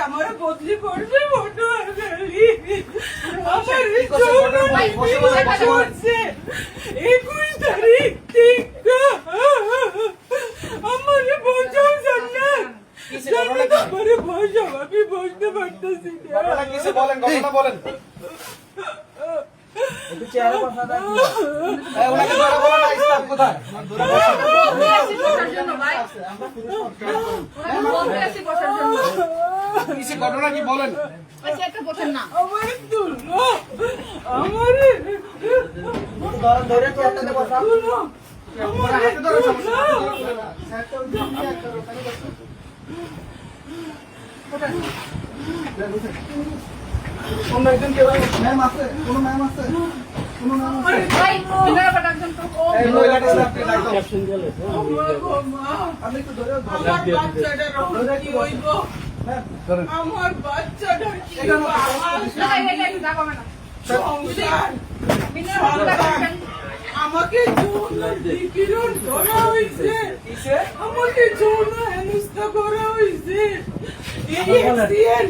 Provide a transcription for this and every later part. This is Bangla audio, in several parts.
আমার বদলি করবে ফটো আমার 21 তারিখ থেকে আমার বোঝাও জান্নাত আমারে বোঝাও আমি বুঝতে পারতেছি বলেন একটু চেহারা কথা দাও ওনাকে ধরে বলো না ইসলাম কোথায় কিসে ঘটনা কি বলেন আচ্ছা একটা বলেন না আমার দুলো আমার ধরে চেহারাতে বসা আমার হাতে ধরে সমস্যা কোন একজন কেউ ম্যাম আছে কোন ম্যাম আছে কোন ম্যাম আছে ভাই বিনা পাঠাচ্ছেন তো এই মহিলাটা আপনি ডাক্তার আমার মা আমি একটু ধরে আমার বাচ্চাটা রোজ কি হইব আমার বাচ্চাটা কি হইব এটা দেখো না সংসার বিনা পাঠাচ্ছেন আমাকে যৌন নিপীড়ন করা হয়েছে আমাকে যৌন হেনস্থা করা হয়েছে এই এক্সিএন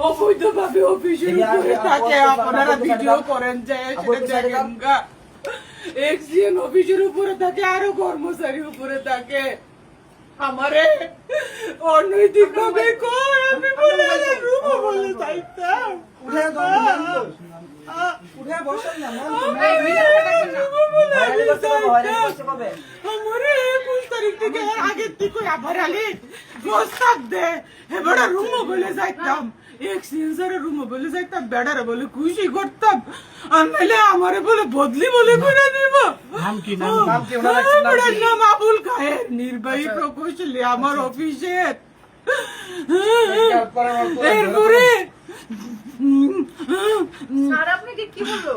অবৈধভাবে অফিসের উপরে থাকে আপনারা ভিডিও করেন যে সেটা দেখেন গা এক্সিএন অফিসের উপরে থাকে আরো কর্মচারী উপরে থাকে আমারে অনৈতিক ভাবে কয় আমি বলে রুমো বলে চাইতাম উঠে দাও উঠে বসেন না ভাই বিনা পাঠাচ্ছেন না ভাইরাল করতে পাবে আমারে 21 তারিখ থেকে আগের থেকে আবার আগে প্রস্তাব দে এবারে রুমো বলে যাইতাম এক্সচেঞ্জারে রুমো বলে যাইতাম বেড়ারে বলে খুশি করতাম আর নাহলে আমারে বলে বদলি বলে করে দিব নাম কি ওনার ওনার নাম আবুল খায়ের নির্বাহী প্রকৌশলী আমার অফিসের এরপরে স্যার আপনাকে কি বললো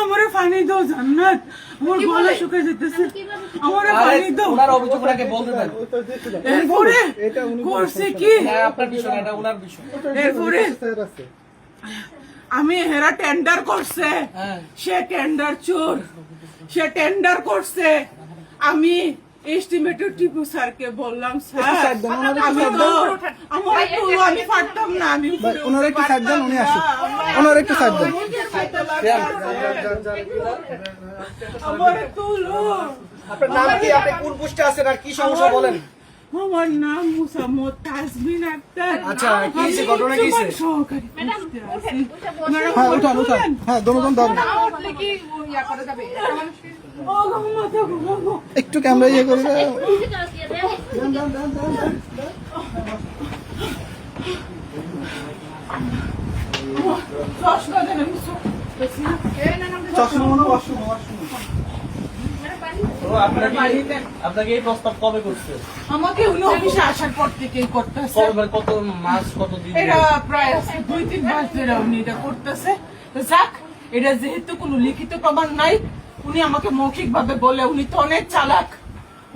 আমারে পানি দাও জান্নাত আমার কি গলা বলে? শুকিয়ে যেতেছে কিভাবে আমারে পানি দাও ওনার অভিযোগ ওনাকে বলতে দেন এরপরে করছে কি হ্যাঁ আপনার বিষয় না, এটা ওনার বিষয় এরপরে আমি হেরা টেন্ডার করছে হ্যাঁ। সে টেন্ডার চোর সে টেন্ডার করছে আমি এস্টিমেটেড টিপু স্যারকে বললাম স্যার আমি তো আমার তো আমি পারতাম না আমি ওনারা একটু সাইড দেন, উনি আসুক। ওনারা একটু সাইড দেন। আমার তুলো আপনার নাম কি আপনি কোন পোস্টে আছেন আর কি সমস্যা বলেন আমার নাম মুসাম্মদ তাজমিন আক্তার আচ্ছা, কি হয়েছে? ঘটনা কি হয়েছে? সহকারী ম্যাডাম ওঠেন উঠে বসুন ম্যাডাম, হ্যাঁ উঠান উঠান হ্যাঁ দোনোজন ধরেন না উঠলে কি ইয়া করা যাবে এটা মানুষের ও মাথা ঘুমাবো একটু ক্যামেরা ইয়ে করবে চশমা দেন আমি চশমা মনে ওয়াশরুম ওয়াশরুম আপনাকে এই প্রস্তাব কবে করছে আমাকে উনি অফিসে আসার পর থেকেই করতেছে কত মাস কত দিন এটা প্রায় 2-3 মাস ধরে উনি এটা করতেছে তো যাক এটা যেহেতু কোনো লিখিত প্রমাণ নাই উনি আমাকে মৌখিক ভাবে বলে উনি তো অনেক চালাক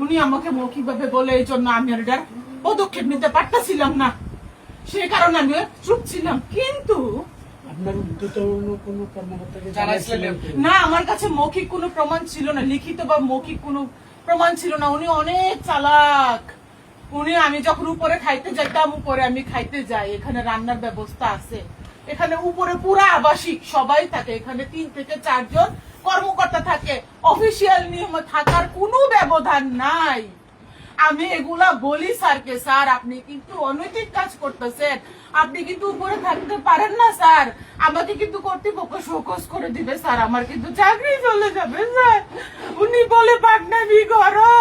উনি আমাকে মৌখিক ভাবে বলে এই জন্য আমি আর এটার পদক্ষেপ নিতে পারতেছিলাম না সেই কারণে আমি চুপ ছিলাম কিন্তু জানাইছিলেন না আমার কাছে মৌখিক কোনো প্রমাণ ছিল না লিখিত বা মৌখিক কোনো প্রমাণ ছিল না উনি অনেক চালাক উনি আমি যখন উপরে খাইতে যাইতাম উপরে আমি খাইতে যাই এখানে রান্নার ব্যবস্থা আছে এখানে উপরে পুরা আবাসিক সবাই থাকে এখানে 3 থেকে 4 জন কর্মকর্তা থাকে অফিসিয়াল নিয়ম থাকার কোনো ব্যবধান নাই আমি এগুলা বলি স্যারকে স্যার আপনি কিন্তু অনৈতিক কাজ করতেছেন আপনি কিন্তু উপরে থাকতে পারেন না স্যার আমাকে কিন্তু কর্তৃপক্ষ শোকজ করে দিবে স্যার আমার কিন্তু চাকরি চলে যাবে স্যার উনি বলে পাটনামি করো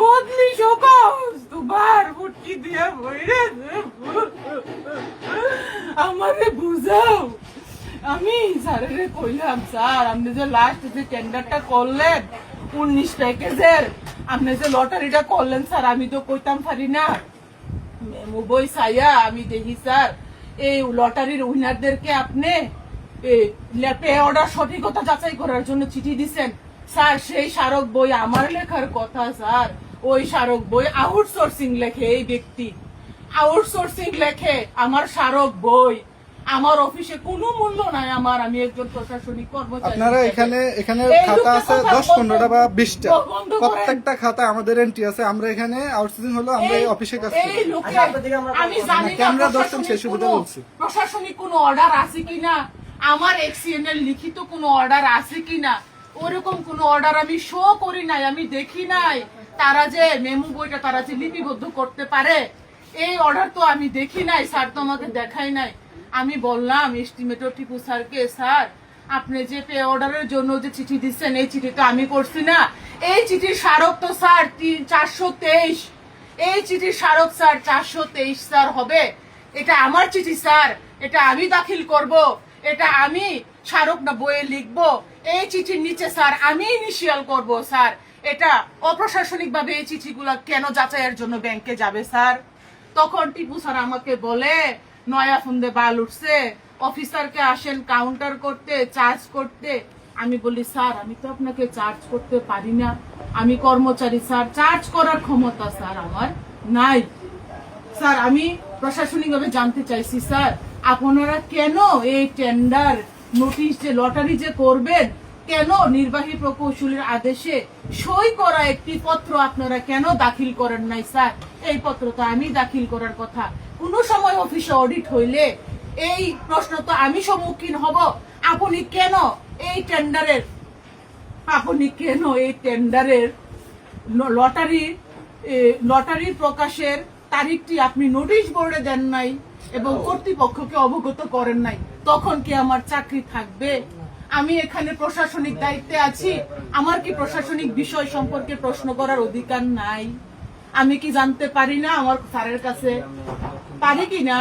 বদলি শোকজ দুবার বুটকি দিয়ে বইরে আমারে বুঝাও আমি স্যারের কইলাম স্যার আপনি যে লাস্ট যে টেন্ডারটা করলেন 19 প্যাকেজের আপনি যে লটারিটা করলেন স্যার আমি তো কইতাম পারি না মেমো বই সাইয়া আমি দেখি স্যার এই লটারির উইনারদেরকে আপনি পে অর্ডার সঠিকতা যাচাই করার জন্য চিঠি দিছেন স্যার সেই স্মারক বই আমার লেখার কথা স্যার ওই স্মারক বই আউটসোর্সিং লেখে এই ব্যক্তি আউটসোর্সিং লেখে আমার স্মারক বই আমার অফিসে কোনো মূল্য নাই আমার, আমি একজন প্রশাসনিক কর্মচারী আপনারা হিসেবে। এখানে এই খাতা লোকটা আছে কথা 10-15টা বা 20টা, বন্ধ করেন। প্রত্যেকটা খাতা আমাদের এন্ট্রি আছে। আমরা এখানে আউটসোর্সিং হলো, আমরা এই অফিসে কাজ করি। এই লোকে আমি জানি না ক্যামেরা ধরছেন, প্রশাসনিক সেই সুবিধা কোনো- বলছি। প্রশাসনিক কোনো অর্ডার আছে কিনা, আমার এক্সিএন এর লিখিত কোনো অর্ডার আছে কিনা, ওরকম কোনো অর্ডার আমি শো করি নাই, আমি দেখি নাই। তারা যে মেমু বইটা তারা যে লিপিবদ্ধ করতে পারে, এই অর্ডার তো আমি দেখি নাই স্যার, তো আমাকে দেখাই নাই। আমি বললাম এস্টিমেটর টিপু স্যারকে, স্যার আপনি যে পে অর্ডারের জন্য যে চিঠি দিচ্ছেন, এই চিঠি তো আমি করছি না, এই চিঠির স্মারক তো স্যার 423, এই চিঠির স্মারক স্যার 423 স্যার হবে। এটা আমার চিঠি স্যার, এটা আমি দাখিল করব, এটা আমি স্মারক না বইয়ে লিখবো, এই চিঠির নিচে স্যার আমি ইনিশিয়াল করব স্যার। এটা অপ্রশাসনিক ভাবে এই চিঠিগুলো কেন যাচাইয়ের জন্য ব্যাংকে যাবে স্যার? তখন টিপু স্যার আমাকে বলে, নয়া ফোন্দে বাল উঠছে, অফিসারকে আসেন কাউন্টার করতে, চার্জ করতে। আমি বলি স্যার আমি তো আপনাকে চার্জ করতে পারি না, আমি কর্মচারী স্যার, চার্জ করার ক্ষমতা স্যার আমার নাই। স্যার আমি প্রশাসনিক ভাবে জানতে চাইছি স্যার, আপনারা কেন এই টেন্ডার নোটিশ যে লটারি যে করবেন, কেন নির্বাহী প্রকৌশলীর আদেশে সই করা একটি পত্র আপনারা কেন দাখিল করেন নাই স্যার? এই পত্র তো আমি দাখিল করার কথা। কোন সময় অফিসে অডিট হইলে এই প্রশ্ন তো আমি সম্মুখীন হব, আপনি কেন এই টেন্ডারের লটারি প্রকাশের তারিখটি আপনি নোটিশ বোর্ডে দেন নাই এবং কর্তৃপক্ষকে অবগত করেন নাই? তখন কি আমার চাকরি থাকবে? আমি এখানে প্রশাসনিক দায়িত্বে আছি, আমার কি প্রশাসনিক বিষয় সম্পর্কে প্রশ্ন করার অধিকার নাই? আমি কি জানতে পারি না আমার স্যারের কাছে? পারি কি না?